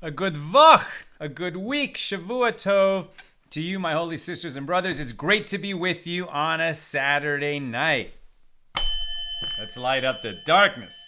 A good vach, a good week, Shavua Tov. To you, my holy sisters and brothers, it's great to be with you on a Saturday night. Let's light up the darkness.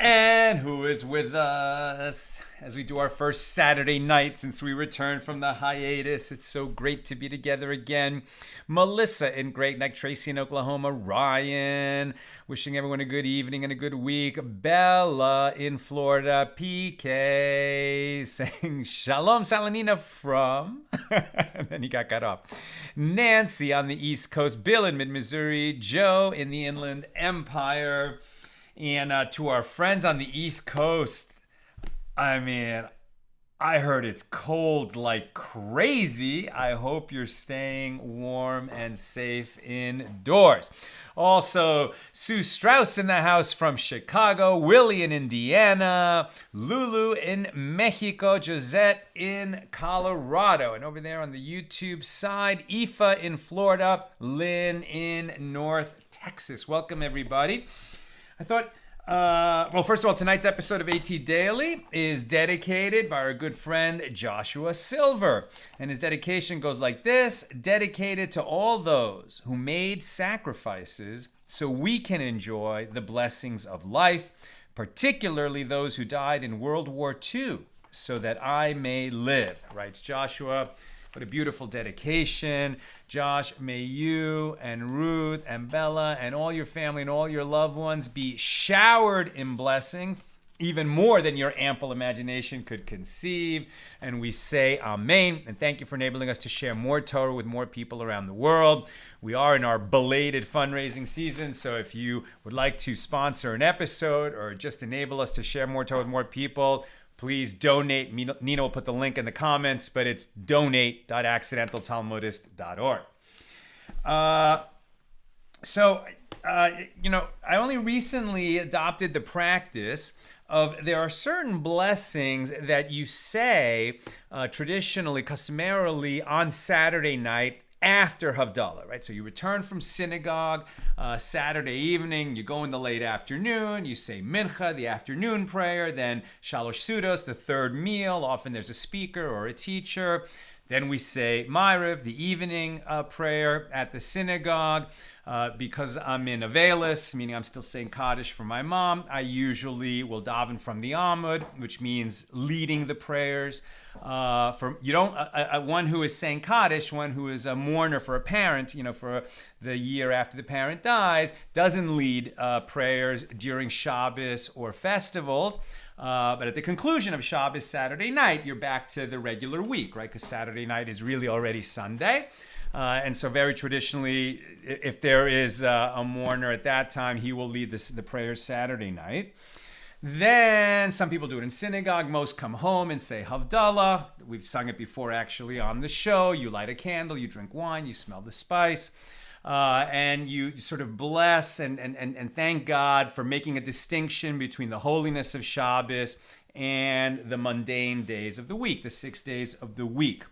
And who is with us as we do our first Saturday night since we returned from the hiatus? It's so great to be together again. Melissa in Great Neck, Tracy in Oklahoma, Ryan, wishing everyone a good evening and a good week. Bella in Florida, PK saying Shalom Salanina from, and then he got cut off. Nancy on the East Coast, Bill in mid-Missouri, Joe in the Inland Empire. And to our friends on the East Coast, I heard it's cold like crazy. I hope you're staying warm and safe indoors. Also, Sue Strauss in the house from Chicago, Willie in Indiana, Lulu in Mexico, Josette in Colorado. And over there on the YouTube side, Aoife in Florida, Lynn in North Texas. Welcome, everybody. I thought, first of all, tonight's episode of AT Daily is dedicated by our good friend Joshua Silver. And his dedication goes like this: dedicated to all those who made sacrifices so we can enjoy the blessings of life, particularly those who died in World War II, so that I may live, writes Joshua. What a beautiful dedication. Josh, may you and Ruth and Bella and all your family and all your loved ones be showered in blessings, even more than your ample imagination could conceive. And we say amen. And thank you for enabling us to share more Torah with more people around the world. We are in our belated fundraising season, so if you would like to sponsor an episode or just enable us to share more Torah with more people, please donate. Nina will put the link in the comments, but it's donate.accidentaltalmudist.org. I only recently adopted the practice of there are certain blessings that you say traditionally, customarily on Saturday night after havdalah, right? So you return from synagogue Saturday evening, you go in the late afternoon, you say mincha, the afternoon prayer, then shalosh sudos, the third meal. Often there's a speaker or a teacher. Then we say ma'ariv, the evening prayer at the synagogue. Because I'm in Avelis, meaning I'm still saying Kaddish for my mom, I usually will daven from the Amud, which means leading the prayers. One who is saying Kaddish, one who is a mourner for a parent, for the year after the parent dies, doesn't lead prayers during Shabbos or festivals. But at the conclusion of Shabbos, Saturday night, you're back to the regular week, right? Because Saturday night is really already Sunday. And so very traditionally, if there is a mourner at that time, he will lead the prayers Saturday night. Then some people do it in synagogue. Most come home and say havdalah. We've sung it before actually on the show. You light a candle, you drink wine, you smell the spice. And you sort of bless and thank God for making a distinction between the holiness of Shabbos and the mundane days of the week, the 6 days of the week.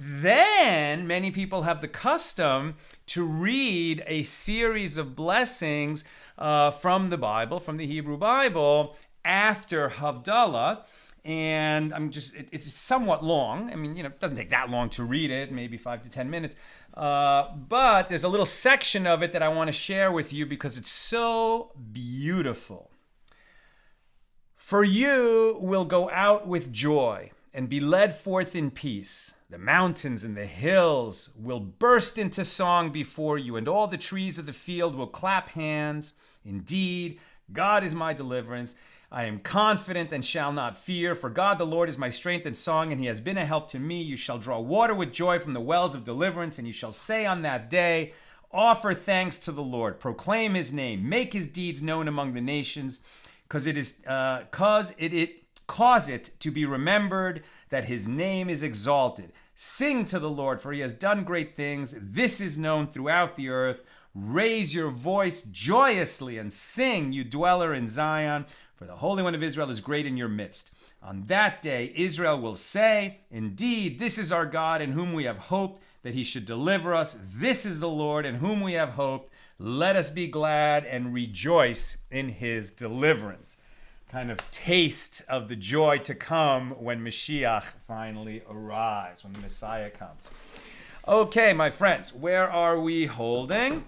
Then many people have the custom to read a series of blessings from the Bible, from the Hebrew Bible, after havdalah. And it's somewhat long. It doesn't take that long to read it, maybe 5 to 10 minutes. But there's a little section of it that I want to share with you because it's so beautiful. For you will go out with joy and be led forth in peace. The mountains and the hills will burst into song before you, and all the trees of the field will clap hands. Indeed, God is my deliverance. I am confident and shall not fear, for God the Lord is my strength and song, and he has been a help to me. You shall draw water with joy from the wells of deliverance, and you shall say on that day, offer thanks to the Lord, proclaim his name, make his deeds known among the nations, cause it to be remembered that his name is exalted. Sing to the Lord, for he has done great things. This is known throughout the earth. Raise your voice joyously and sing, you dweller in Zion, for the Holy One of Israel is great in your midst. On that day, Israel will say, indeed, this is our God in whom we have hoped that he should deliver us. This is the Lord in whom we have hoped. Let us be glad and rejoice in his deliverance. kind of taste of the joy to come when Mashiach finally arrives, when the Messiah comes. Okay, my friends, where are we holding?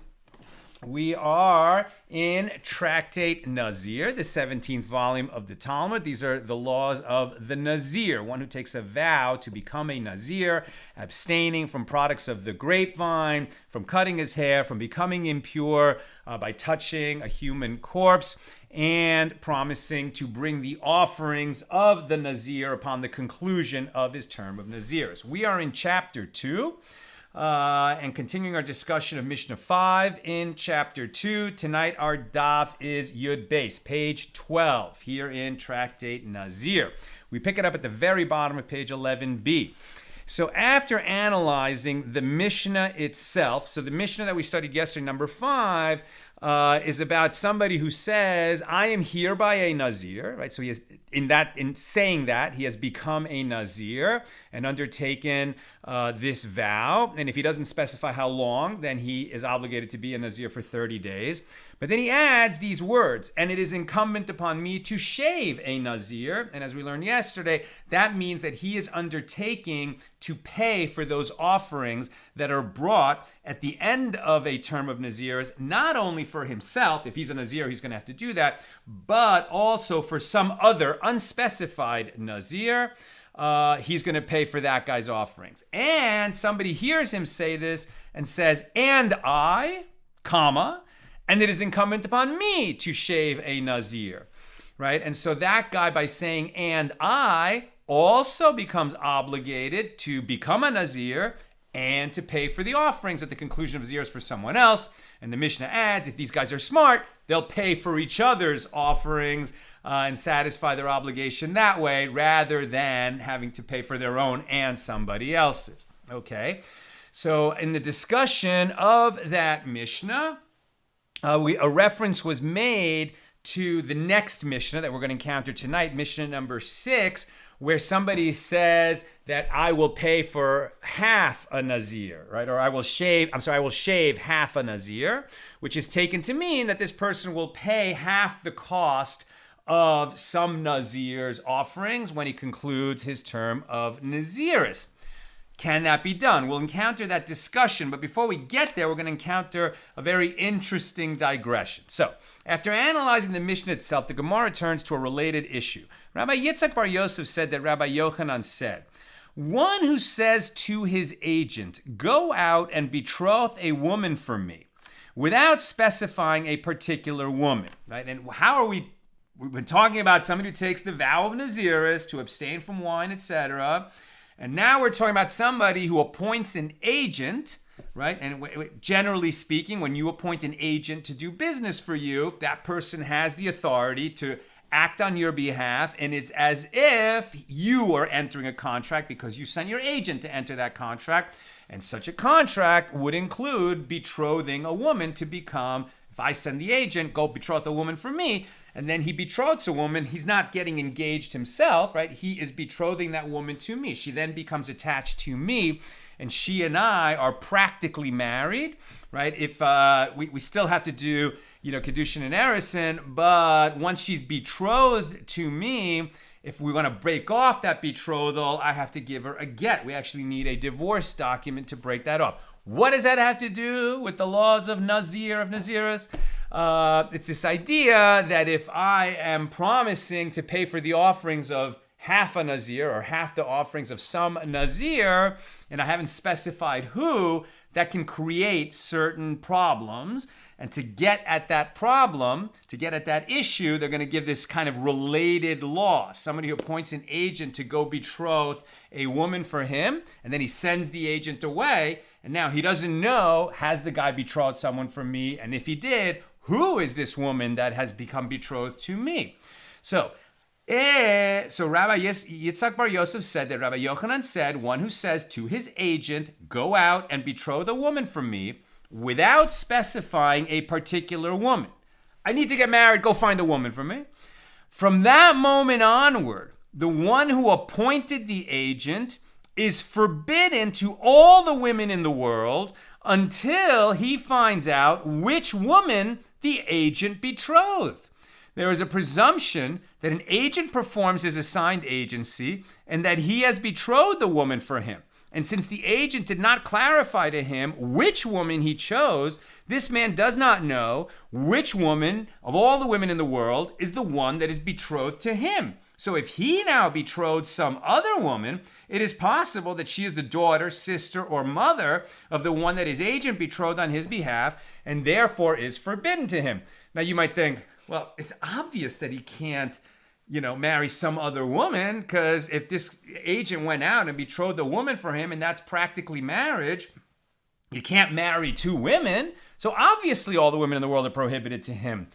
We are in Tractate Nazir, the 17th volume of the Talmud. These are the laws of the Nazir, one who takes a vow to become a Nazir, abstaining from products of the grapevine, from cutting his hair, from becoming impure by touching a human corpse, and promising to bring the offerings of the Nazir upon the conclusion of his term of nazirus. We are in chapter 2. And continuing our discussion of Mishnah 5 in chapter 2. Tonight our daf is Yud Beis, page 12, here in Tractate Nazir. We pick it up at the very bottom of page 11b. So after analyzing the Mishnah itself, so the Mishnah that we studied yesterday, number 5, is about somebody who says, I am hereby a Nazir, right? So he has, in saying that, he has become a Nazir and undertaken this vow. And if he doesn't specify how long, then he is obligated to be a Nazir for 30 days. But then he adds these words, and it is incumbent upon me to shave a Nazir. And as we learned yesterday, that means that he is undertaking to pay for those offerings that are brought at the end of a term of Nazirus, not only for himself, if he's a Nazir, he's going to have to do that, but also for some other unspecified Nazir. He's going to pay for that guy's offerings. And somebody hears him say this and says, and I, comma, and it is incumbent upon me to shave a Nazir, right? And so that guy, by saying, and I, also becomes obligated to become a Nazir and to pay for the offerings at the conclusion of Nazirus for someone else. And the Mishnah adds, if these guys are smart, they'll pay for each other's offerings and satisfy their obligation that way, rather than having to pay for their own and somebody else's. Okay, so in the discussion of that Mishnah, a reference was made to the next Mishnah that we're going to encounter tonight, Mishnah number 6, where somebody says that I will pay for half a Nazir, right? Or I will shave half a Nazir, which is taken to mean that this person will pay half the cost of some Nazir's offerings when he concludes his term of nazirus. Can that be done? We'll encounter that discussion, but before we get there, we're going to encounter a very interesting digression. So, after analyzing the Mishnah itself, the Gemara turns to a related issue. Rabbi Yitzchak Bar Yosef said that Rabbi Yochanan said, one who says to his agent, go out and betroth a woman for me, without specifying a particular woman, right? And we've been talking about somebody who takes the vow of nazirus to abstain from wine, etc., and now we're talking about somebody who appoints an agent, right? And generally speaking, when you appoint an agent to do business for you, that person has the authority to act on your behalf, and it's as if you are entering a contract because you sent your agent to enter that contract. And such a contract would include betrothing a woman to become, if I send the agent, go betroth a woman for me, and then he betroths a woman, he's not getting engaged himself, right? He is betrothing that woman to me. She then becomes attached to me, and she and I are practically married, right? If we still have to do, Kedushin and Erison, but once she's betrothed to me, if we want to break off that betrothal, I have to give her a get. We actually need a divorce document to break that off. What does that have to do with the laws of Nazir, of Nazirus? It's this idea that if I am promising to pay for the offerings of half a Nazir or half the offerings of some Nazir, and I haven't specified who, that can create certain problems. And to get at that problem, to get at that issue, they're going to give this kind of related law. Somebody who appoints an agent to go betroth a woman for him, and then he sends the agent away, and now he doesn't know, has the guy betrothed someone for me? And if he did, who is this woman that has become betrothed to me? So Rabbi Yitzchak Bar Yosef said that Rabbi Yochanan said, one who says to his agent, go out and betroth a woman for me, without specifying a particular woman. I need to get married, go find a woman for me. From that moment onward, the one who appointed the agent is forbidden to all the women in the world until he finds out which woman the agent betrothed. there is a presumption that an agent performs his assigned agency and that he has betrothed the woman for him. And since the agent did not clarify to him which woman he chose, this man does not know which woman of all the women in the world is the one that is betrothed to him. So if he now betrothed some other woman, it is possible that she is the daughter, sister, or mother of the one that his agent betrothed on his behalf, and therefore is forbidden to him. Now you might think, well, it's obvious that he can't marry some other woman, because if this agent went out and betrothed a woman for him, and that's practically marriage, you can't marry two women. So obviously all the women in the world are prohibited to him.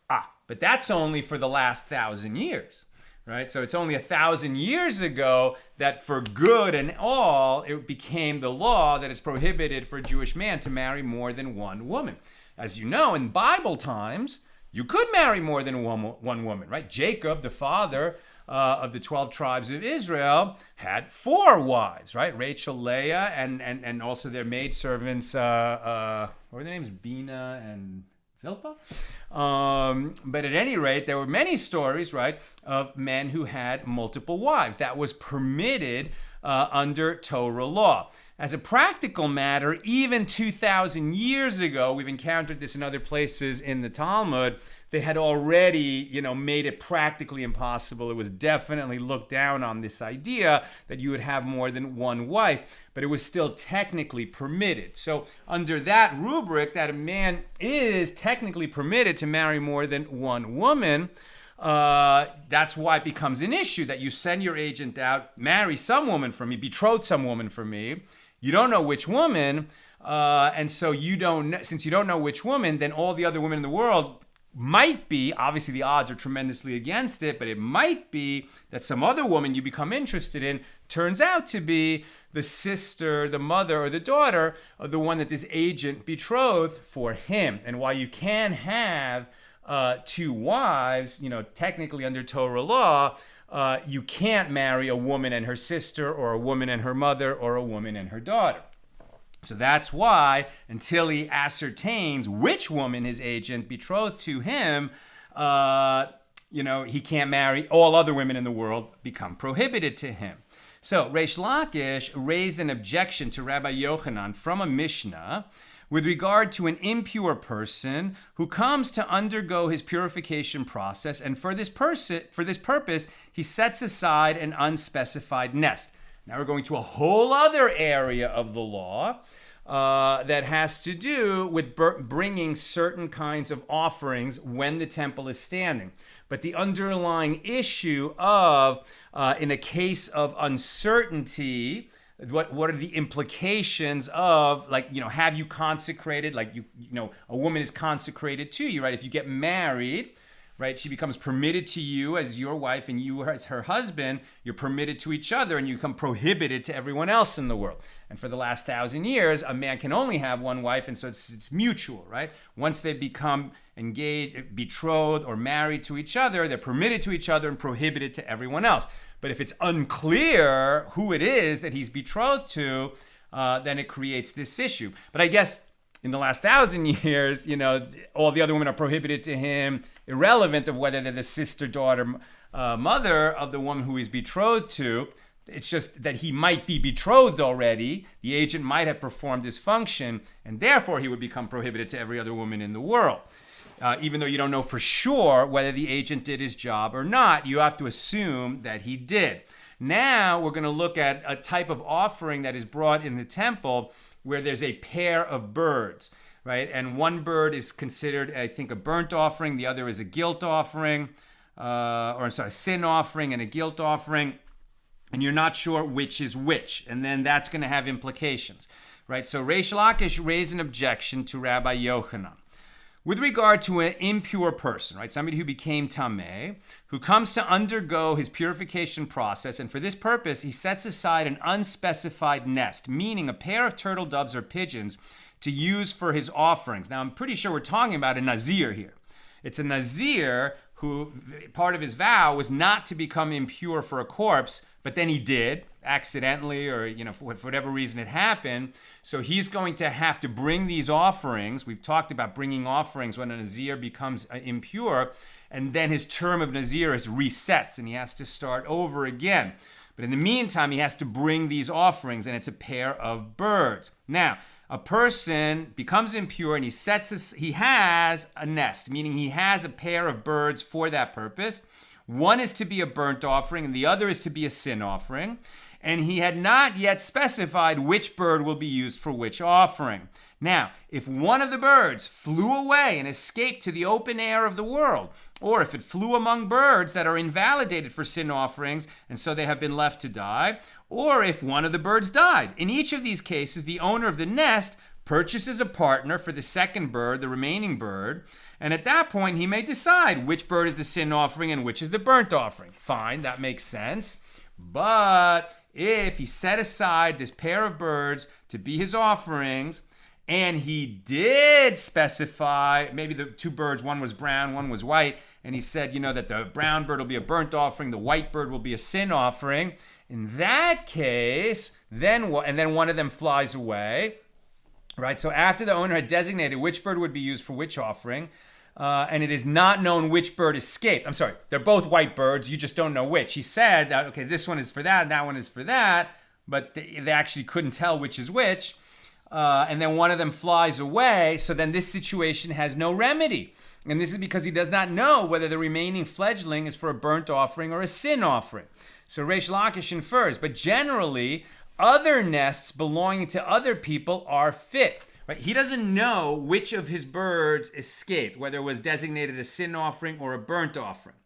But that's only for the last 1,000 years, right? So it's only 1,000 years ago that for good and all, it became the law that it's prohibited for a Jewish man to marry more than one woman. As you know, in Bible times, you could marry more than one woman, right? Jacob, the father of the 12 tribes of Israel, had 4 wives, right? Rachel, Leah, and also their maidservants, what were their names? Bina and Zilpah? But at any rate, there were many stories, right, of men who had multiple wives. That was permitted under Torah law. As a practical matter, even 2,000 years ago, we've encountered this in other places in the Talmud, they had already, made it practically impossible. It was definitely looked down on, this idea that you would have more than one wife, but it was still technically permitted. So under that rubric, that a man is technically permitted to marry more than one woman, that's why it becomes an issue that you send your agent out, marry some woman for me, betroth some woman for me. You don't know which woman, and so since you don't know which woman, then all the other women in the world might be, obviously the odds are tremendously against it, but it might be that some other woman you become interested in turns out to be the sister, the mother, or the daughter of the one that this agent betrothed for him. And while you can have 2 wives, technically under Torah law, you can't marry a woman and her sister, or a woman and her mother, or a woman and her daughter. So that's why, until he ascertains which woman his agent betrothed to him, he can't marry. All other women in the world become prohibited to him. So Reish Lakish raised an objection to Rabbi Yochanan from a Mishna with regard to an impure person who comes to undergo his purification process, and for this purpose, he sets aside an unspecified nest. Now we're going to a whole other area of the law that has to do with bringing certain kinds of offerings when the temple is standing. But the underlying issue of, in a case of uncertainty, what are the implications of, have you consecrated, a woman is consecrated to you, right? If you get married, right, she becomes permitted to you as your wife, and you as her husband, you're permitted to each other, and you become prohibited to everyone else in the world. And for the last 1,000 years, a man can only have one wife, and so it's mutual, right? Once they become engaged, betrothed, or married to each other, they're permitted to each other and prohibited to everyone else. But if it's unclear who it is that he's betrothed to, then it creates this issue. But I guess in the last 1,000 years, all the other women are prohibited to him, irrelevant of whether they're the sister, daughter, mother of the woman who he's betrothed to. It's just that he might be betrothed already. The agent might have performed his function, and therefore he would become prohibited to every other woman in the world. Even though you don't know for sure whether the agent did his job or not, you have to assume that he did. Now we're going to look at a type of offering that is brought in the temple where there's a pair of birds, right? And one bird is considered, I think, a burnt offering. The other is a guilt offering, a sin offering and a guilt offering. And you're not sure which is which. And then that's going to have implications, right? So Reish Lakish raised an objection to Rabbi Yochanan with regard to an impure person, right? Somebody who became tameh, who comes to undergo his purification process, and for this purpose, he sets aside an unspecified nest, meaning a pair of turtle doves or pigeons to use for his offerings. Now, I'm pretty sure we're talking about a Nazir here. It's a Nazir who, part of his vow was not to become impure for a corpse, but then he did, accidentally or, for whatever reason it happened. So he's going to have to bring these offerings. We've talked about bringing offerings when a Nazir becomes impure, and then his term of nazirus resets and he has to start over again. But in the meantime, he has to bring these offerings, and it's a pair of birds. Now, a person becomes impure and he has a nest, meaning he has a pair of birds for that purpose. One is to be a burnt offering and the other is to be a sin offering. And he had not yet specified which bird will be used for which offering. Now, if one of the birds flew away and escaped to the open air of the world, or if it flew among birds that are invalidated for sin offerings and so they have been left to die, or if one of the birds died, in each of these cases, the owner of the nest purchases a partner for the second bird, the remaining bird, and at that point he may decide which bird is the sin offering and which is the burnt offering. Fine, that makes sense. But if he set aside this pair of birds to be his offerings, and he did specify, maybe the two birds, one was brown, one was white, and he said, that the brown bird will be a burnt offering, the white bird will be a sin offering. In that case, then one of them flies away, right? So after the owner had designated which bird would be used for which offering, and it is not known which bird escaped. I'm sorry, they're both white birds, you just don't know which. He said that, okay, this one is for that, and that one is for that, but they actually couldn't tell which is which. And then one of them flies away, so then this situation has no remedy. And this is because he does not know whether the remaining fledgling is for a burnt offering or a sin offering. So Reish Lakish infers, but generally, other nests belonging to other people are fit. Right? He doesn't know which of his birds escaped, whether it was designated a sin offering or a burnt offering.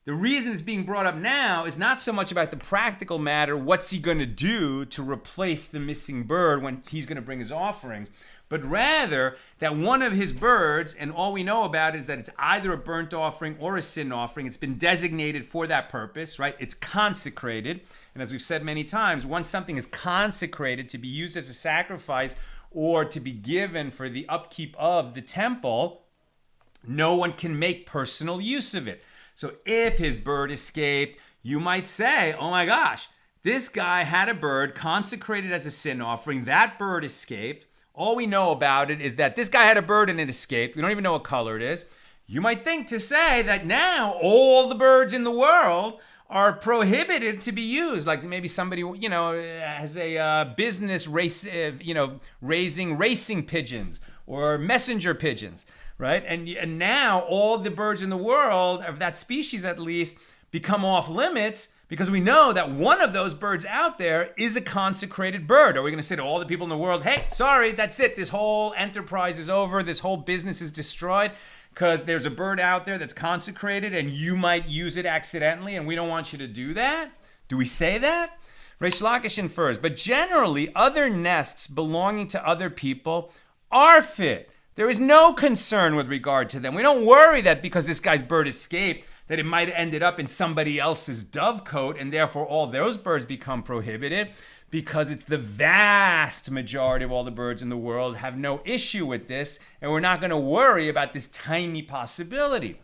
The reason it's being brought up now is not so much about the practical matter, what's he going to do to replace the missing bird when he's going to bring his offerings, but rather that one of his birds, and all we know about is that it's either a burnt offering or a sin offering. It's been designated for that purpose, right? It's consecrated. And as we've said many times, once something is consecrated to be used as a sacrifice or to be given for the upkeep of the temple, no one can make personal use of it. So if his bird escaped, you might say, oh my gosh, this guy had a bird consecrated as a sin offering. That bird escaped. All we know about it is that this guy had a bird and it escaped. We don't even know what color it is. You might think to say that now all the birds in the world are prohibited to be used. Like maybe somebody, has a business race, raising racing pigeons or messenger pigeons. Right? And now all the birds in the world, of that species at least, become off limits because we know that one of those birds out there is a consecrated bird. Are we going to say to all the people in the world, hey, sorry, that's it. This whole enterprise is over. This whole business is destroyed because there's a bird out there that's consecrated and you might use it accidentally and we don't want you to do that? Do we say that? Reish Lakish infers, but generally other nests belonging to other people are fit. There is no concern with regard to them. We don't worry that because this guy's bird escaped, that it might have ended up in somebody else's dovecote and therefore all those birds become prohibited, because it's the vast majority of all the birds in the world have no issue with this, and we're not going to worry about this tiny possibility,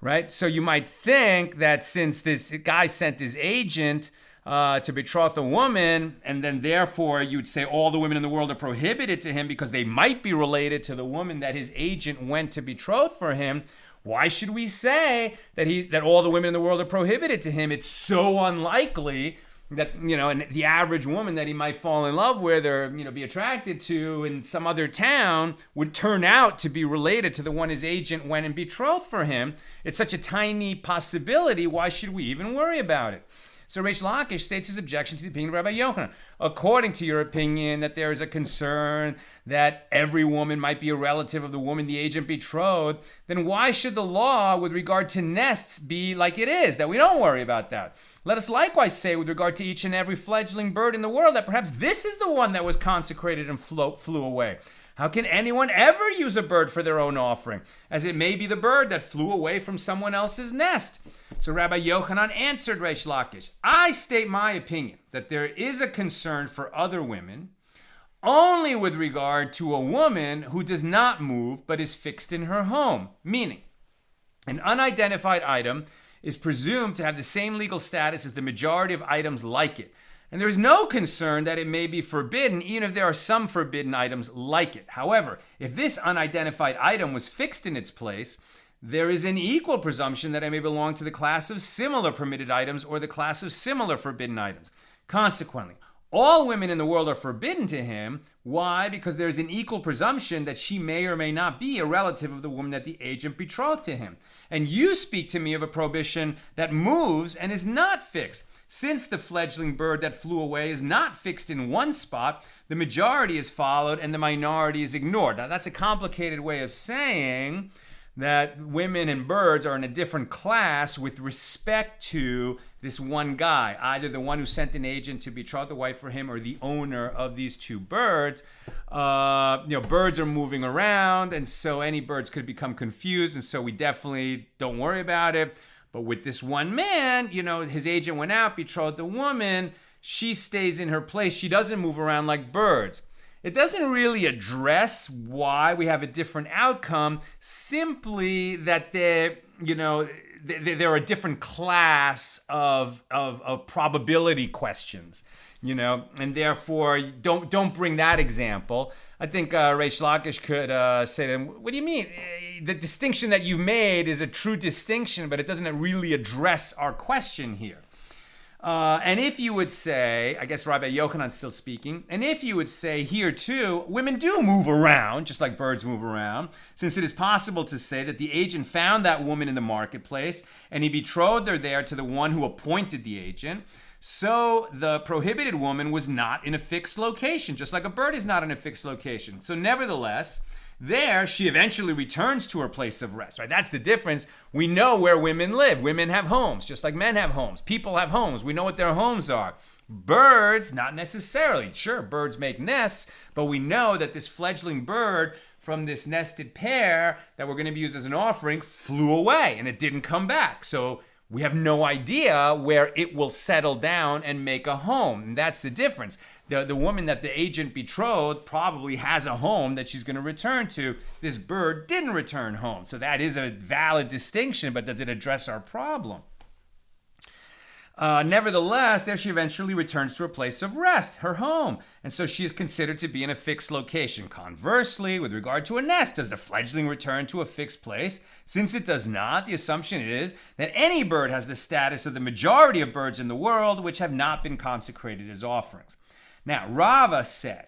right? So you might think that since this guy sent his agent to betroth a woman, and then therefore you'd say all the women in the world are prohibited to him because they might be related to the woman that his agent went to betroth for him. Why should we say that all the women in the world are prohibited to him? It's so unlikely that, and the average woman that he might fall in love with or, be attracted to in some other town would turn out to be related to the one his agent went and betrothed for him. It's such a tiny possibility. Why should we even worry about it? So Reish Lakish states his objection to the opinion of Rabbi Yochanan. According to your opinion that there is a concern that every woman might be a relative of the woman the agent betrothed, then why should the law with regard to nests be like it is, that we don't worry about that? Let us likewise say with regard to each and every fledgling bird in the world that perhaps this is the one that was consecrated and flew away. How can anyone ever use a bird for their own offering, as it may be the bird that flew away from someone else's nest? So Rabbi Yochanan answered Reish Lakish, I state my opinion that there is a concern for other women only with regard to a woman who does not move but is fixed in her home, meaning an unidentified item is presumed to have the same legal status as the majority of items like it. And there is no concern that it may be forbidden, even if there are some forbidden items like it. However, if this unidentified item was fixed in its place, there is an equal presumption that it may belong to the class of similar permitted items or the class of similar forbidden items. Consequently, all women in the world are forbidden to him. Why? Because there's an equal presumption that she may or may not be a relative of the woman that the agent betrothed to him. And you speak to me of a prohibition that moves and is not fixed. Since the fledgling bird that flew away is not fixed in one spot, the majority is followed and the minority is ignored. Now, that's a complicated way of saying that women and birds are in a different class with respect to this one guy, either the one who sent an agent to betroth the wife for him or the owner of these two birds. Birds are moving around, and so any birds could become confused, and so we definitely don't worry about it. But with this one man, his agent went out, betrothed the woman. She stays in her place. She doesn't move around like birds. It doesn't really address why we have a different outcome, simply that they're a different class of probability questions, and therefore don't bring that example. I think Reish Lakish could say to him, what do you mean? The distinction that you made is a true distinction, but it doesn't really address our question here. And if you would say, I guess Rabbi Yochanan's still speaking, and if you would say here too, women do move around, just like birds move around, since it is possible to say that the agent found that woman in the marketplace and he betrothed her there to the one who appointed the agent, so the prohibited woman was not in a fixed location, just like a bird is not in a fixed location. So nevertheless, there, she eventually returns to her place of rest, right? That's the difference. We know where women live. Women have homes, just like men have homes. People have homes. We know what their homes are. Birds, not necessarily. Sure, birds make nests, but we know that this fledgling bird from this nested pair that we're going to be used as an offering flew away, and it didn't come back. So we have no idea where it will settle down and make a home. And that's the difference. The woman that the agent betrothed probably has a home that she's going to return to. This bird didn't return home. So that is a valid distinction, but does it address our problem? Nevertheless, there she eventually returns to her place of rest, her home. And so she is considered to be in a fixed location. Conversely, with regard to a nest, does the fledgling return to a fixed place? Since it does not, the assumption is that any bird has the status of the majority of birds in the world which have not been consecrated as offerings. Now, Rava said,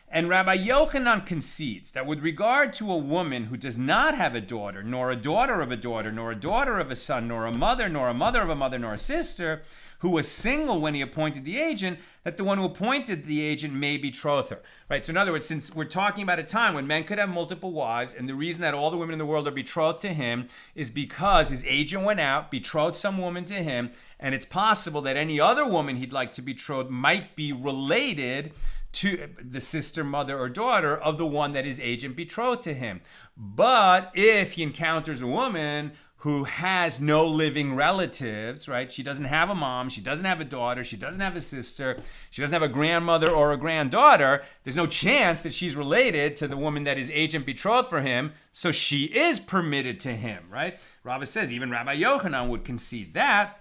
and Rabbi Yochanan concedes that with regard to a woman who does not have a daughter, nor a daughter of a daughter, nor a daughter of a son, nor a mother of a mother, nor a sister, who was single when he appointed the agent, that the one who appointed the agent may betroth her. Right? So in other words, since we're talking about a time when men could have multiple wives, and the reason that all the women in the world are betrothed to him is because his agent went out, betrothed some woman to him, and it's possible that any other woman he'd like to betroth might be related to the sister, mother, or daughter of the one that his agent betrothed to him. But if he encounters a woman who has no living relatives, right? She doesn't have a mom, she doesn't have a daughter, she doesn't have a sister, she doesn't have a grandmother or a granddaughter, there's no chance that she's related to the woman that his agent betrothed for him, so she is permitted to him, right? Rava says even Rabbi Yochanan would concede that.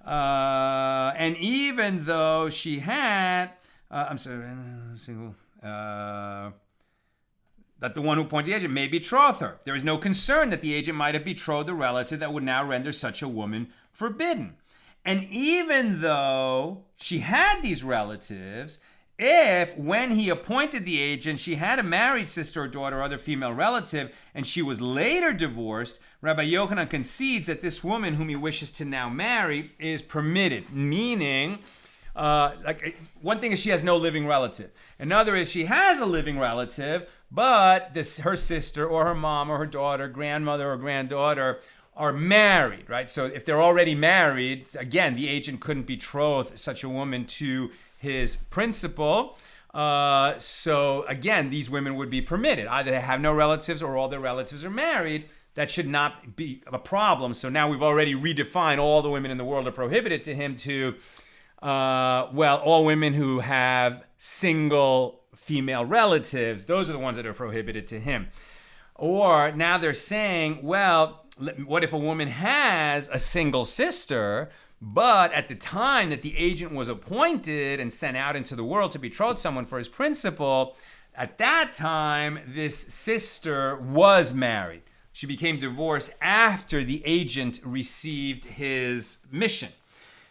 And even though she had, that the one who appointed the agent may betroth her. There is no concern that the agent might have betrothed a relative that would now render such a woman forbidden. And even though she had these relatives, if when he appointed the agent, she had a married sister or daughter or other female relative, and she was later divorced, Rabbi Yochanan concedes that this woman whom he wishes to now marry is permitted, meaning one thing is she has no living relative. Another is she has a living relative, but her sister or her mom or her daughter, grandmother or granddaughter are married, right? So if they're already married, again, the agent couldn't betroth such a woman to his principal. So again, these women would be permitted. Either they have no relatives or all their relatives are married. That should not be a problem. So now we've already redefined all the women in the world are prohibited to him to all women who have single female relatives, those are the ones that are prohibited to him. Or now they're saying, well, what if a woman has a single sister, But at the time that the agent was appointed and sent out into the world to betroth someone for his principal, at that time, this sister was married. She became divorced after the agent received his mission.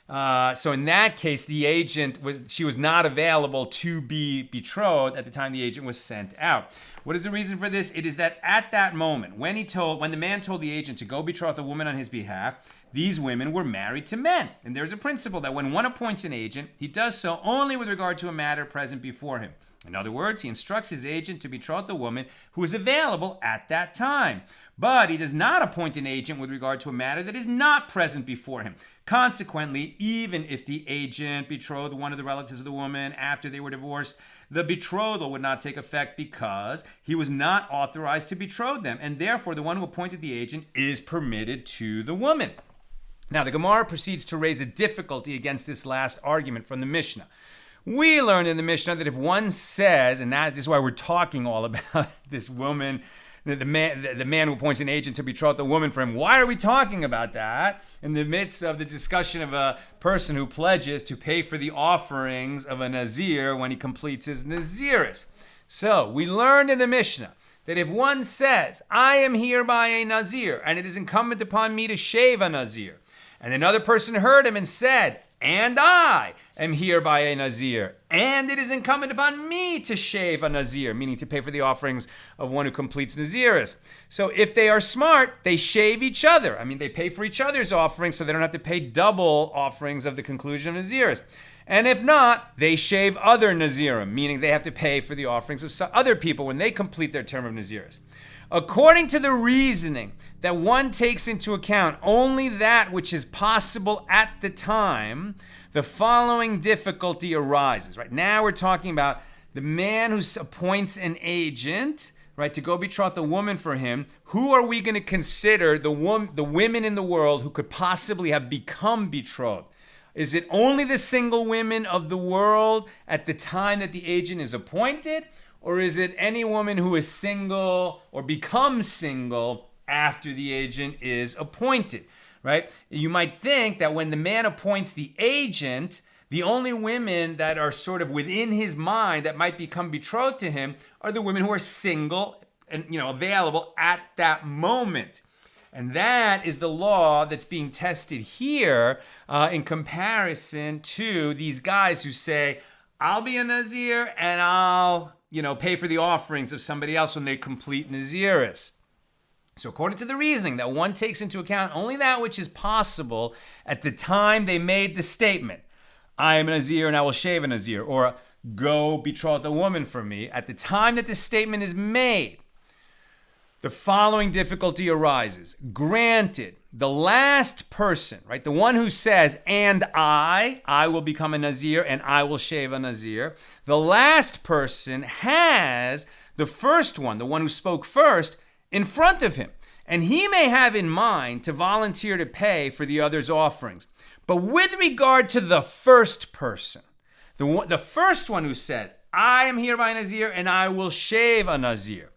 So in that case, the agent she was not available to be betrothed at the time the agent was sent out. What is the reason for this? It is that at that moment, when the man told the agent to go betroth a woman on his behalf, these women were married to men. And there's a principle that when one appoints an agent, he does so only with regard to a matter present before him. In other words, he instructs his agent to betroth a woman who is available at that time. But he does not appoint an agent with regard to a matter that is not present before him. Consequently, even if the agent betrothed one of the relatives of the woman after they were divorced, the betrothal would not take effect because he was not authorized to betroth them, and therefore the one who appointed the agent is permitted to the woman. Now, the Gemara proceeds to raise a difficulty against this last argument from the Mishnah. We learned in the Mishnah that if one says, and this is why we're talking all about this woman, the man who appoints an agent to betroth a woman for him. Why are we talking about that in the midst of the discussion of a person who pledges to pay for the offerings of a Nazir when he completes his nazirus? So we learned in the Mishnah that if one says, I am hereby a Nazir, and it is incumbent upon me to shave a Nazir, and another person heard him and said, and I am hereby a Nazir, and it is incumbent upon me to shave a Nazir, meaning to pay for the offerings of one who completes nazirus. So if they are smart, they shave each other. I mean, they pay for each other's offerings so they don't have to pay double offerings of the conclusion of nazirus. And if not, they shave other nazirim, meaning they have to pay for the offerings of other people when they complete their term of nazirus. According to the reasoning that one takes into account only that which is possible at the time, the following difficulty arises. Right now we're talking about the man who appoints an agent, right, to go betroth a woman for him. Who are we going to consider the women in the world who could possibly have become betrothed? Is it only the single women of the world at the time that the agent is appointed? Or is it any woman who is single or becomes single after the agent is appointed, right? You might think that when the man appoints the agent, the only women that are sort of within his mind that might become betrothed to him are the women who are single and, available at that moment. And that is the law that's being tested here in comparison to these guys who say, I'll be a Nazir and I'll pay for the offerings of somebody else when they complete nazirus. So according to the reasoning that one takes into account only that which is possible at the time they made the statement, I am a Nazir and I will shave a Nazir, or go betroth a woman for me, at the time that the statement is made, the following difficulty arises. Granted, the last person, right, the one who says, and I will become a Nazir and I will shave a Nazir, the last person has the first one, the one who spoke first, in front of him. And he may have in mind to volunteer to pay for the other's offerings. But with regard to the first person, the first one who said, I am hereby a Nazir and I will shave a Nazir,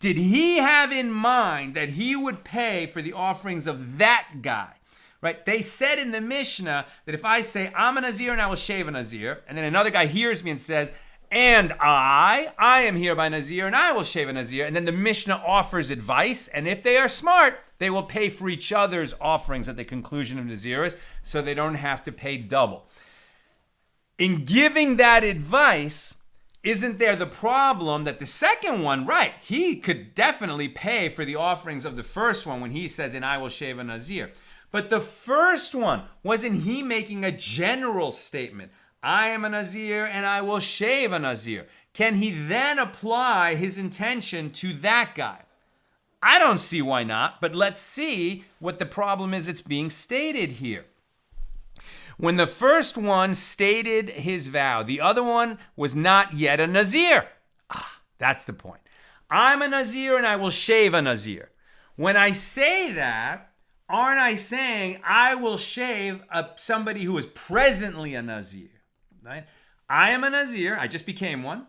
did he have in mind that he would pay for the offerings of that guy? Right? They said in the Mishnah that if I say, I'm a Nazir and I will shave a Nazir, and then another guy hears me and says, and I am hereby Nazir and I will shave a Nazir, and then the Mishnah offers advice, and if they are smart, they will pay for each other's offerings at the conclusion of nazirus, so they don't have to pay double. In giving that advice, isn't there the problem that the second one, right, he could definitely pay for the offerings of the first one when he says, and I will shave a Nazir. But the first one, wasn't he making a general statement? I am a Nazir and I will shave a Nazir. Can he then apply his intention to that guy? I don't see why not, but let's see what the problem is that's being stated here. When the first one stated his vow, the other one was not yet a Nazir. That's the point. I'm a Nazir and I will shave a Nazir. When I say that, aren't I saying I will shave somebody who is presently a Nazir? Right? I am a Nazir, I just became one,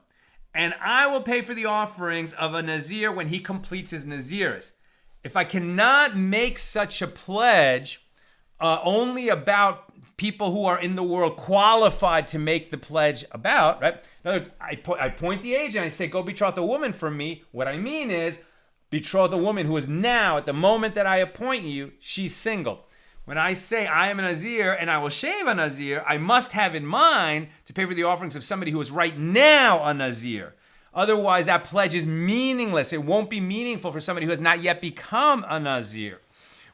and I will pay for the offerings of a Nazir when he completes his nazirus. If I cannot make such a pledge only about people who are in the world qualified to make the pledge about, right? In other words, I point the age and I say, go betroth a woman from me. What I mean is, betroth a woman who is now, at the moment that I appoint you, she's single. When I say I am a Nazir and I will shave a Nazir, I must have in mind to pay for the offerings of somebody who is right now a Nazir. Otherwise, that pledge is meaningless. It won't be meaningful for somebody who has not yet become a Nazir.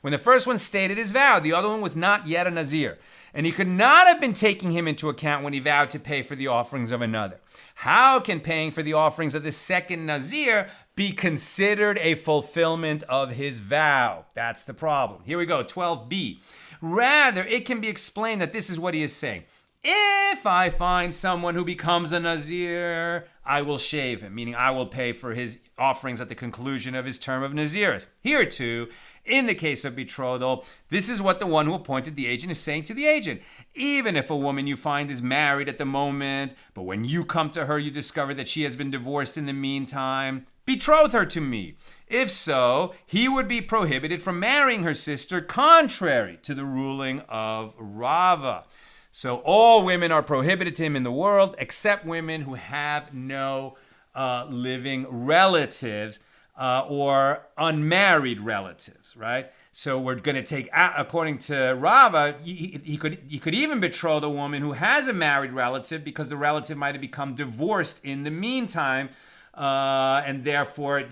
When the first one stated his vow, the other one was not yet a Nazir. And he could not have been taking him into account when he vowed to pay for the offerings of another. How can paying for the offerings of the second Nazir be considered a fulfillment of his vow? That's the problem. Here we go, 12b. Rather, it can be explained that this is what he is saying. If I find someone who becomes a Nazir, I will shave him, meaning I will pay for his offerings at the conclusion of his term of Nazirus. Here too, in the case of betrothal, this is what the one who appointed the agent is saying to the agent. Even if a woman you find is married at the moment, but when you come to her, you discover that she has been divorced in the meantime, betroth her to me. If so, he would be prohibited from marrying her sister contrary to the ruling of Rava. So all women are prohibited to him in the world, except women who have no living relatives or unmarried relatives, right? So we're going to take, according to Rava, he could even betroth a woman who has a married relative because the relative might have become divorced in the meantime, and therefore,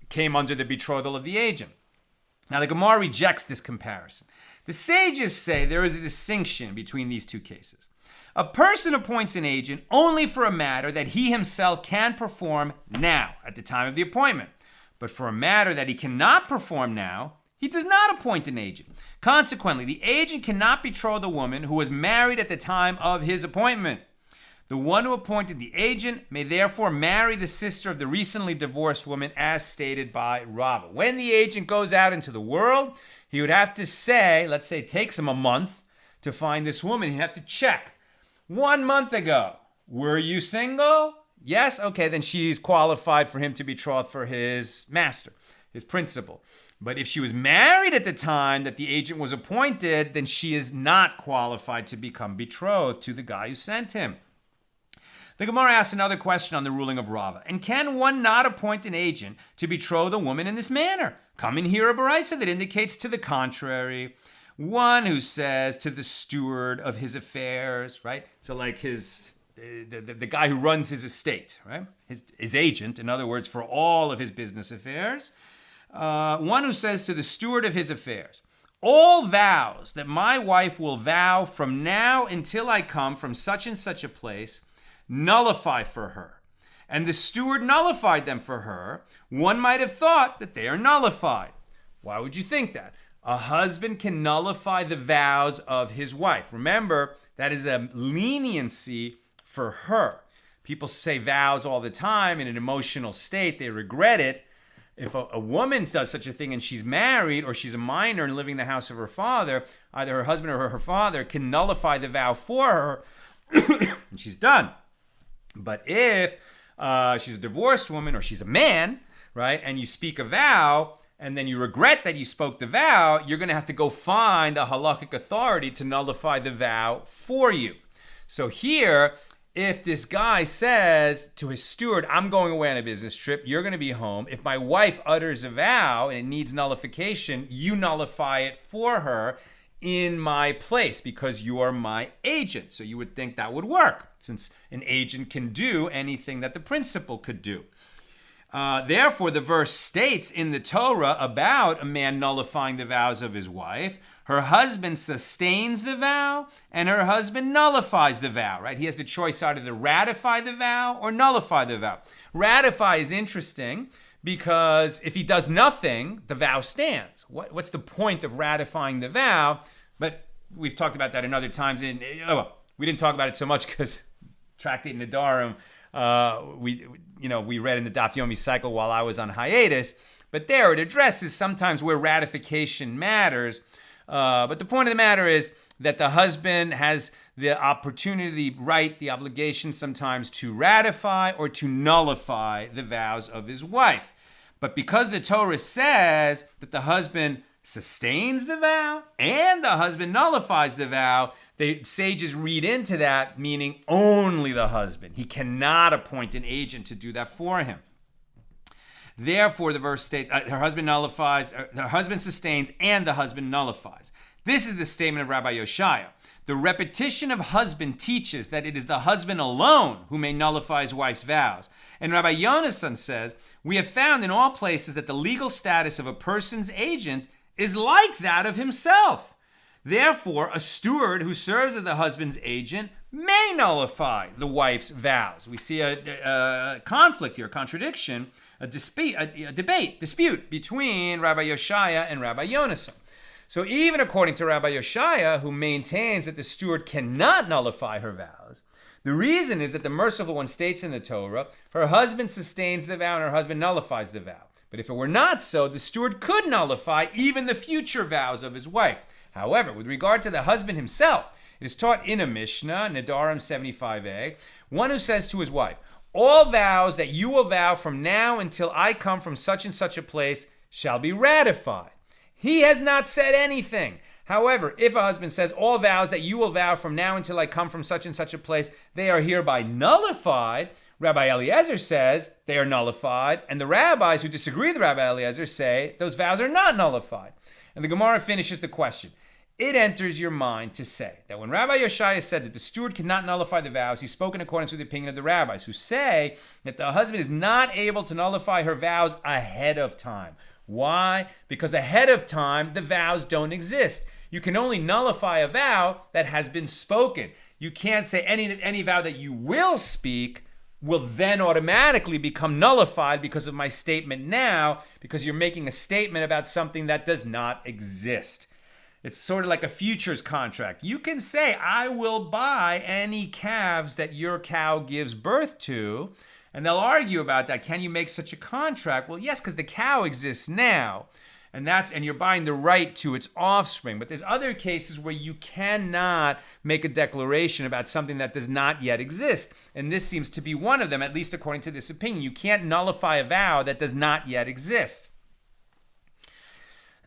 came under the betrothal of the agent. Now, the Gemara rejects this comparison. The sages say there is a distinction between these two cases. A person appoints an agent only for a matter that he himself can perform now, at the time of the appointment. But for a matter that he cannot perform now, he does not appoint an agent. Consequently, the agent cannot betroth a woman who was married at the time of his appointment. The one who appointed the agent may therefore marry the sister of the recently divorced woman, as stated by Rava. When the agent goes out into the world, he would have to say, let's say it takes him a month to find this woman. He'd have to check. 1 month ago, were you single? Yes? Okay, then she's qualified for him to betroth for his master, his principal. But if she was married at the time that the agent was appointed, then she is not qualified to become betrothed to the guy who sent him. The Gemara asks another question on the ruling of Rava. And can one not appoint an agent to betroth a woman in this manner? Come and hear a baraisa that indicates to the contrary. One who says to the steward of his affairs, right? So like the guy who runs his estate, right? His agent, in other words, for all of his business affairs. One who says to the steward of his affairs, all vows that my wife will vow from now until I come from such and such a place, nullify for her. And the steward nullified them for her. One might have thought that they are nullified. Why would you think that? A husband can nullify the vows of his wife. Remember, that is a leniency for her. People say vows all the time in an emotional state. They regret it. If a woman does such a thing and she's married or she's a minor and living in the house of her father, either her husband or her father can nullify the vow for her and she's done. But if she's a divorced woman or she's a man, right, and you speak a vow and then you regret that you spoke the vow, you're going to have to go find a halakhic authority to nullify the vow for you. So here, if this guy says to his steward, I'm going away on a business trip, you're going to be home. If my wife utters a vow and it needs nullification, you nullify it for her in my place because you are my agent. So you would think that would work since an agent can do anything that the principal could do. Therefore, the verse states in the Torah about a man nullifying the vows of his wife, her husband sustains the vow and her husband nullifies the vow, right? He has the choice either to ratify the vow or nullify the vow. Ratify is interesting because if he does nothing, the vow stands. What's the point of ratifying the vow? But we've talked about that in other times. We didn't talk about it so much because Tractate Nadarim, we read in the Daf Yomi cycle while I was on hiatus. But there it addresses sometimes where ratification matters. But the point of the matter is that the husband has the opportunity, right, the obligation sometimes to ratify or to nullify the vows of his wife. But because the Torah says that the husband sustains the vow and the husband nullifies the vow, the sages read into that meaning only the husband. He cannot appoint an agent to do that for him. Therefore, the verse states, her husband sustains and the husband nullifies. This is the statement of Rabbi Yoshaya. The repetition of husband teaches that it is the husband alone who may nullify his wife's vows. And Rabbi Yonasan says, we have found in all places that the legal status of a person's agent is like that of himself. Therefore, a steward who serves as the husband's agent may nullify the wife's vows. We see a conflict here, a contradiction, a dispute between Rabbi Yoshaya and Rabbi Yonasan. So even according to Rabbi Yoshaya, who maintains that the steward cannot nullify her vows, the reason is that the merciful one states in the Torah, her husband sustains the vow and her husband nullifies the vow. But if it were not so, the steward could nullify even the future vows of his wife. However, with regard to the husband himself, it is taught in a Mishna, Nedarim 75a, one who says to his wife, all vows that you will vow from now until I come from such and such a place shall be ratified. He has not said anything. However, if a husband says, all vows that you will vow from now until I come from such and such a place, they are hereby nullified, Rabbi Eliezer says they are nullified, and the rabbis who disagree with Rabbi Eliezer say those vows are not nullified. And the Gemara finishes the question. It enters your mind to say that when Rabbi Yoshaya said that the steward cannot nullify the vows, he spoke in accordance with the opinion of the rabbis, who say that the husband is not able to nullify her vows ahead of time. Why? Because ahead of time, the vows don't exist. You can only nullify a vow that has been spoken. You can't say any vow that you will speak will then automatically become nullified because of my statement now, because you're making a statement about something that does not exist. It's sort of like a futures contract. You can say, I will buy any calves that your cow gives birth to, and they'll argue about that. Can you make such a contract? Well, yes, because the cow exists now, and you're buying the right to its offspring. But there's other cases where you cannot make a declaration about something that does not yet exist. And this seems to be one of them, at least according to this opinion. You can't nullify a vow that does not yet exist.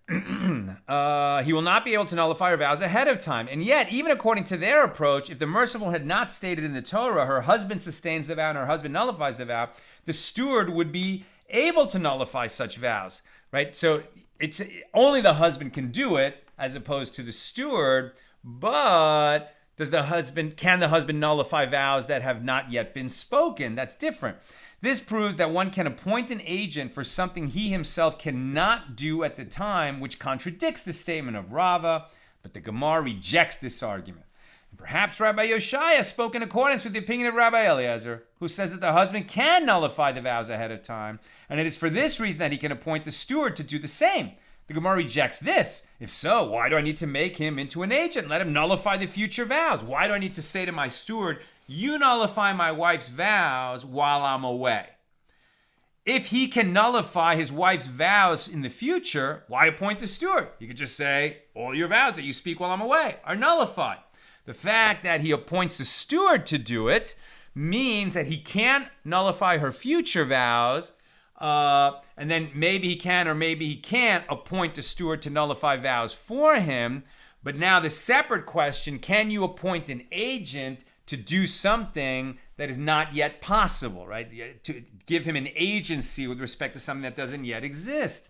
He will not be able to nullify her vows ahead of time. And yet, even according to their approach, if the merciful one had not stated in the Torah, her husband sustains the vow and her husband nullifies the vow, the steward would be able to nullify such vows, right? So it's only the husband can do it as opposed to the steward, but can the husband nullify vows that have not yet been spoken? That's different. This proves that one can appoint an agent for something he himself cannot do at the time, which contradicts the statement of Rava, but the Gemara rejects this argument. And perhaps Rabbi Yoshaya spoke in accordance with the opinion of Rabbi Eliezer, who says that the husband can nullify the vows ahead of time, and it is for this reason that he can appoint the steward to do the same. The Gemara rejects this. If so, why do I need to make him into an agent? Let him nullify the future vows. Why do I need to say to my steward, you nullify my wife's vows while I'm away? If he can nullify his wife's vows in the future, why appoint the steward? You could just say, all your vows that you speak while I'm away are nullified. The fact that he appoints the steward to do it means that he can't nullify her future vows, and then maybe he can or maybe he can't appoint the steward to nullify vows for him. But now the separate question, can you appoint an agent to do something that is not yet possible, right? To give him an agency with respect to something that doesn't yet exist.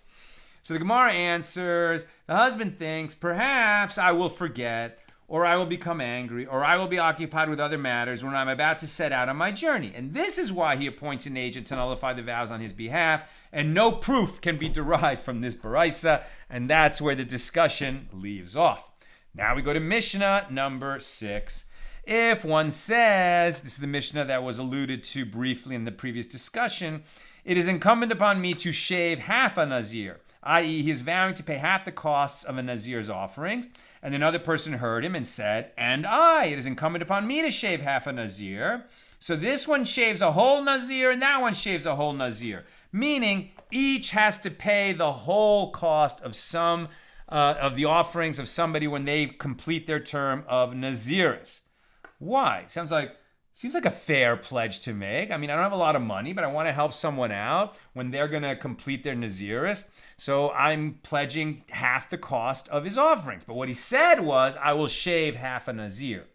So the Gemara answers, the husband thinks, perhaps I will forget, or I will become angry, or I will be occupied with other matters when I'm about to set out on my journey. And this is why he appoints an agent to nullify the vows on his behalf, and no proof can be derived from this baraisa, and that's where the discussion leaves off. Now we go to Mishnah number 6. If one says, this is the Mishnah that was alluded to briefly in the previous discussion, it is incumbent upon me to shave half a Nazir, i.e. he is vowing to pay half the costs of a Nazir's offerings, and another person heard him and said, and it is incumbent upon me to shave half a Nazir. So this one shaves a whole Nazir and that one shaves a whole Nazir, meaning each has to pay the whole cost of some of the offerings of somebody when they complete their term of nazirus. Why? Sounds like Seems like a fair pledge to make. I mean, I don't have a lot of money, but I want to help someone out when they're going to complete their nazirus. So I'm pledging half the cost of his offerings. But what he said was, I will shave half a nazir.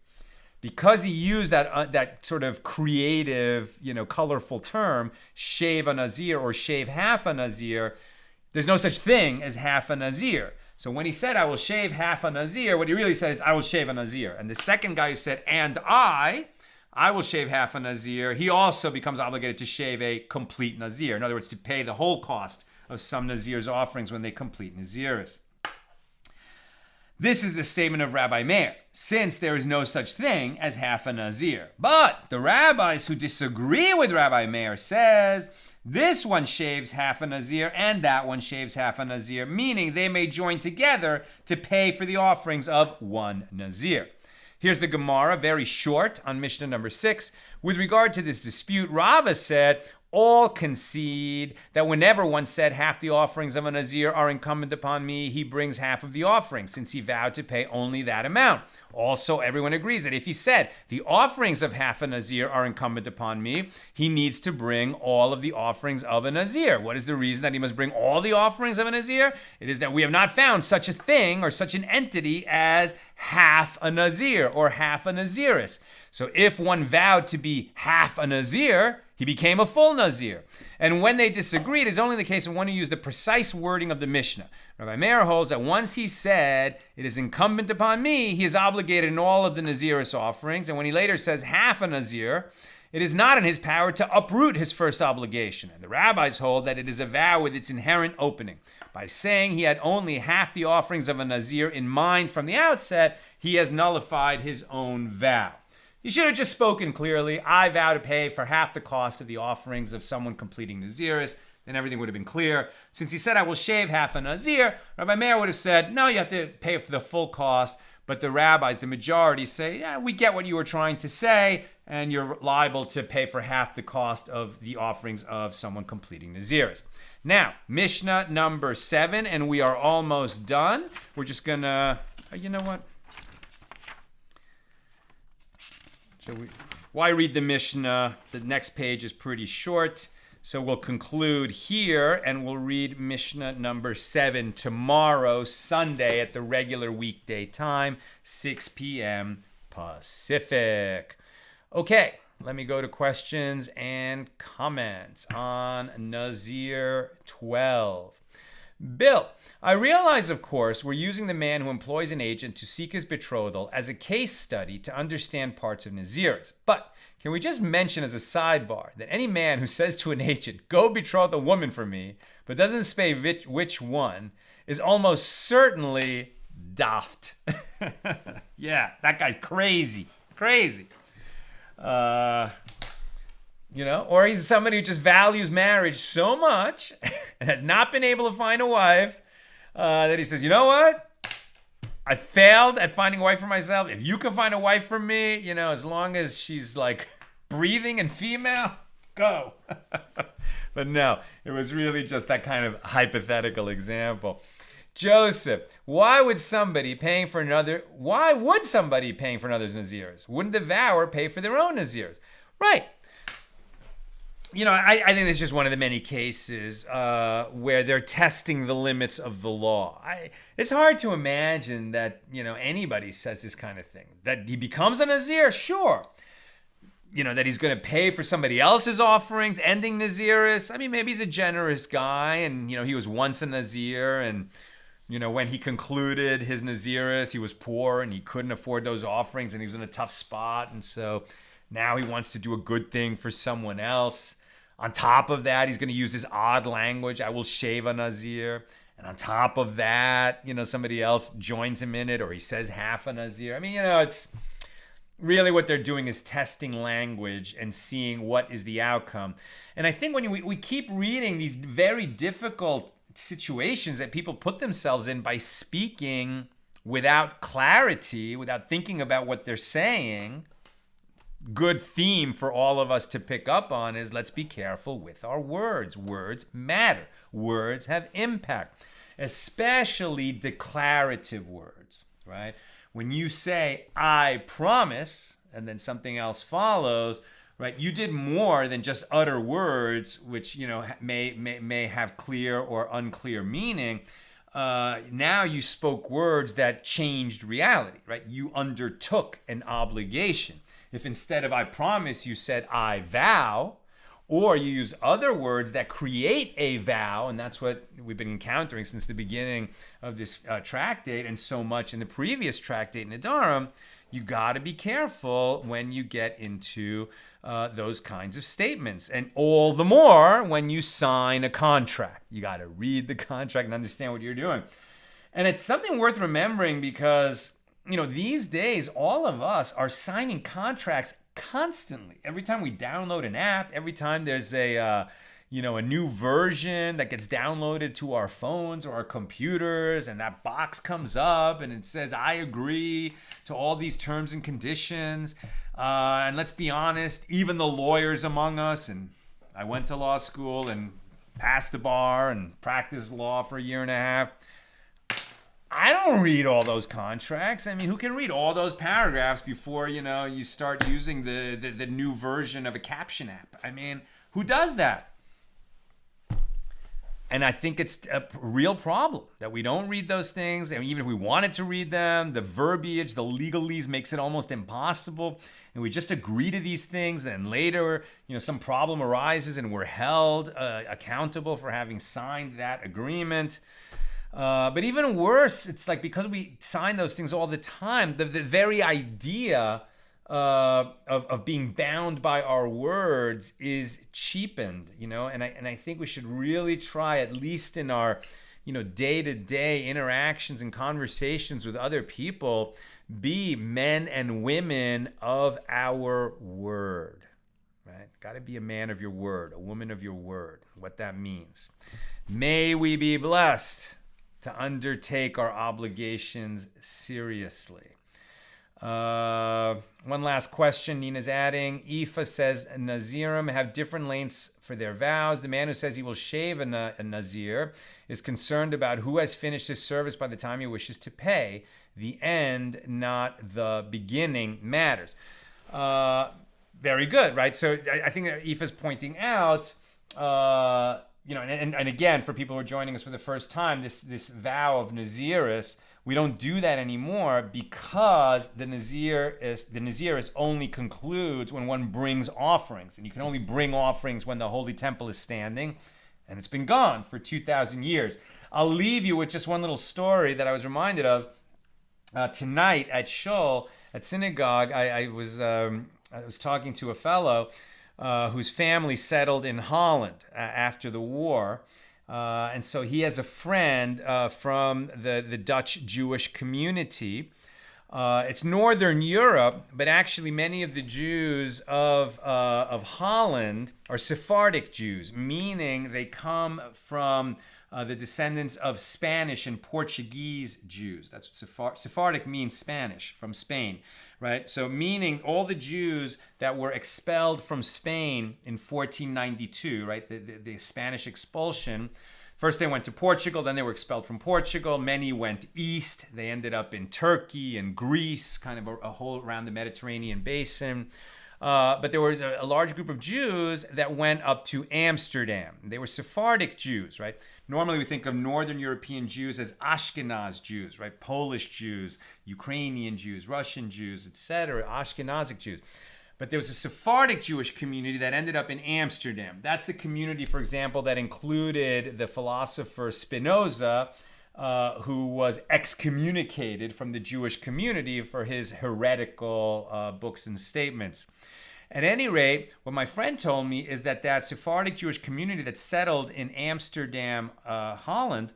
Because he used that sort of creative, colorful term, shave a nazir or shave half a nazir, there's no such thing as half a nazir. So when he said, I will shave half a nazir, what he really said is, I will shave a nazir. And the second guy who said, and I will shave half a nazir, he also becomes obligated to shave a complete nazir. In other words, to pay the whole cost of some nazir's offerings when they complete nazirus. This is the statement of Rabbi Meir, since there is no such thing as half a nazir. But the rabbis who disagree with Rabbi Meir says, this one shaves half a nazir and that one shaves half a nazir, meaning they may join together to pay for the offerings of one nazir. Here's the Gemara, very short, on Mishnah number 6. With regard to this dispute, Rava said, all concede that whenever one said half the offerings of a nazir are incumbent upon me, he brings half of the offerings, since he vowed to pay only that amount. Also, everyone agrees that if he said the offerings of half a nazir are incumbent upon me, he needs to bring all of the offerings of a nazir. What is the reason that he must bring all the offerings of a nazir? It is that we have not found such a thing or such an entity as half a nazir or half a nazirus. So if one vowed to be half a nazir, he became a full nazir. And when they disagreed, it is only the case of one who used the precise wording of the Mishnah. Rabbi Meir holds that once he said, it is incumbent upon me, he is obligated in all of the nazirus offerings. And when he later says half a nazir, it is not in his power to uproot his first obligation. And the rabbis hold that it is a vow with its inherent opening. By saying he had only half the offerings of a nazir in mind from the outset, he has nullified his own vow. He should have just spoken clearly, I vow to pay for half the cost of the offerings of someone completing nazirus, then everything would have been clear. Since he said, I will shave half a nazir, Rabbi Meir would have said, no, you have to pay for the full cost. But the rabbis, the majority, say, yeah, we get what you were trying to say, and you're liable to pay for half the cost of the offerings of someone completing nazirus. Now, Mishnah number 7, and we are almost done. We're just going to, you know what? Why read the Mishnah? The next page is pretty short. So we'll conclude here and we'll read Mishnah number 7 tomorrow, Sunday, at the regular weekday time, 6 p.m. Pacific. Okay, let me go to questions and comments on Nazir 12. Bill, I realize, of course, we're using the man who employs an agent to seek his betrothal as a case study to understand parts of nazirus. But can we just mention as a sidebar that any man who says to an agent, go betroth a woman for me, but doesn't say which one, is almost certainly daft. Yeah, that guy's crazy. Crazy. Or he's somebody who just values marriage so much and has not been able to find a wife that he says, you know what? I failed at finding a wife for myself. If you can find a wife for me, as long as she's like breathing and female, go. But no, it was really just that kind of hypothetical example. Joseph, why would somebody paying for another's nazirus? Wouldn't the vower pay for their own nazirus? Right. I think it's just one of the many cases where they're testing the limits of the law. It's hard to imagine that, anybody says this kind of thing. That he becomes a nazir, sure. That he's going to pay for somebody else's offerings, ending nazirus. I mean, maybe he's a generous guy and, he was once a nazir and, when he concluded his nazirus, he was poor and he couldn't afford those offerings and he was in a tough spot. And so now he wants to do a good thing for someone else. On top of that, he's going to use this odd language, I will shave a nazir. And on top of that, somebody else joins him in it, or he says half a nazir. I mean, it's really what they're doing is testing language and seeing what is the outcome. And I think when we keep reading these very difficult situations that people put themselves in by speaking without clarity, without thinking about what they're saying, good theme for all of us to pick up on is let's be careful with our words. Words matter. Words have impact, especially declarative words, right? When you say, I promise, and then something else follows, right? You did more than just utter words, which, may have clear or unclear meaning. Now you spoke words that changed reality, right? You undertook an obligation. If instead of I promise, you said I vow, or you use other words that create a vow, and that's what we've been encountering since the beginning of this tractate and so much in the previous tractate in Nedarim, you got to be careful when you get into those kinds of statements. And all the more when you sign a contract. You got to read the contract and understand what you're doing. And it's something worth remembering because, these days, all of us are signing contracts constantly. Every time we download an app, every time there's a new version that gets downloaded to our phones or our computers, and that box comes up and it says, I agree to all these terms and conditions. And let's be honest, even the lawyers among us, and I went to law school and passed the bar and practiced law for a year and a half. I don't read all those contracts. I mean, who can read all those paragraphs before, you start using the new version of a caption app? I mean, who does that? And I think it's a real problem that we don't read those things. And even if we wanted to read them, the verbiage, the legalese makes it almost impossible. And we just agree to these things. And later, some problem arises and we're held accountable for having signed that agreement. But even worse, it's like because we sign those things all the time, the very idea of being bound by our words is cheapened, and I think we should really try, at least in our day-to-day interactions and conversations with other people, be men and women of our word, right? Got to be a man of your word, a woman of your word, what that means. May we be blessed to undertake our obligations seriously. One last question Nina's adding. Aoife says Nazirim have different lengths for their vows. The man who says he will shave a Nazir is concerned about who has finished his service by the time he wishes to pay. The end, not the beginning, matters. Very good, right? So I think that Aoife's pointing out, and again, for people who are joining us for the first time, this vow of nazirus, we don't do that anymore because the nazirus only concludes when one brings offerings. And you can only bring offerings when the Holy Temple is standing. And it's been gone for 2,000 years. I'll leave you with just one little story that I was reminded of. Tonight at Shul, at synagogue, I was talking to a fellow whose family settled in Holland after the war. And so he has a friend from the Dutch Jewish community. It's Northern Europe, but actually many of the Jews of Holland are Sephardic Jews, meaning they come from the descendants of Spanish and Portuguese Jews. That's what Sephardic means, Spanish, from Spain, right? So meaning all the Jews that were expelled from Spain in 1492, right? The Spanish expulsion. First they went to Portugal, then they were expelled from Portugal. Many went east. They ended up in Turkey and Greece, kind of a whole around the Mediterranean basin. But there was a large group of Jews that went up to Amsterdam. They were Sephardic Jews, right? Normally we think of Northern European Jews as Ashkenaz Jews, right? Polish Jews, Ukrainian Jews, Russian Jews, etc., Ashkenazic Jews. But there was a Sephardic Jewish community that ended up in Amsterdam. That's the community, for example, that included the philosopher Spinoza, who was excommunicated from the Jewish community for his heretical books and statements. At any rate, what my friend told me is that Sephardic Jewish community that settled in Amsterdam, Holland,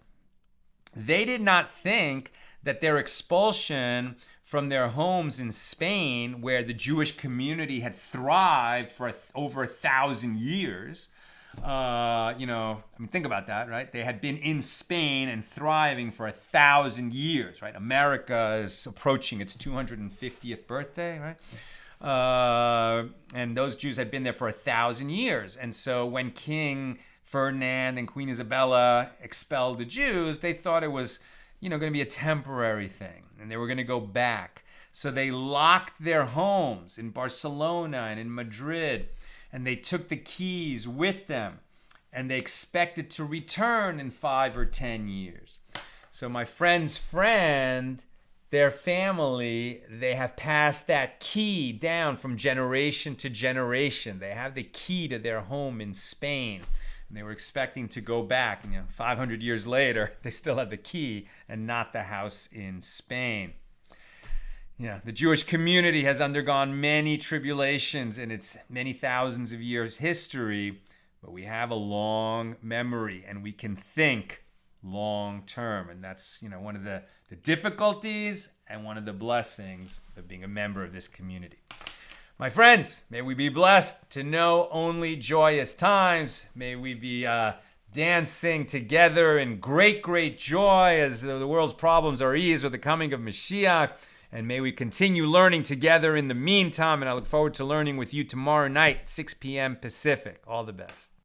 they did not think that their expulsion from their homes in Spain, where the Jewish community had thrived for over 1,000 years, think about that, right? They had been in Spain and thriving for 1,000 years, right? America is approaching its 250th birthday, right? And those Jews had been there for 1,000 years. And so when King Ferdinand and Queen Isabella expelled the Jews, they thought it was, going to be a temporary thing, and they were going to go back. So they locked their homes in Barcelona and in Madrid, and they took the keys with them, and they expected to return in 5 or 10 years. So my friend's friend, their family, they have passed that key down from generation to generation. They have the key to their home in Spain. And they were expecting to go back. 500 years later, they still have the key and not the house in Spain. The Jewish community has undergone many tribulations in its many thousands of years history, but we have a long memory and we can think long term. And that's, one of the difficulties and one of the blessings of being a member of this community. My friends, may we be blessed to know only joyous times. May we be dancing together in great, great joy as the world's problems are eased with the coming of Mashiach. And may we continue learning together in the meantime. And I look forward to learning with you tomorrow night, 6 p.m. Pacific. All the best.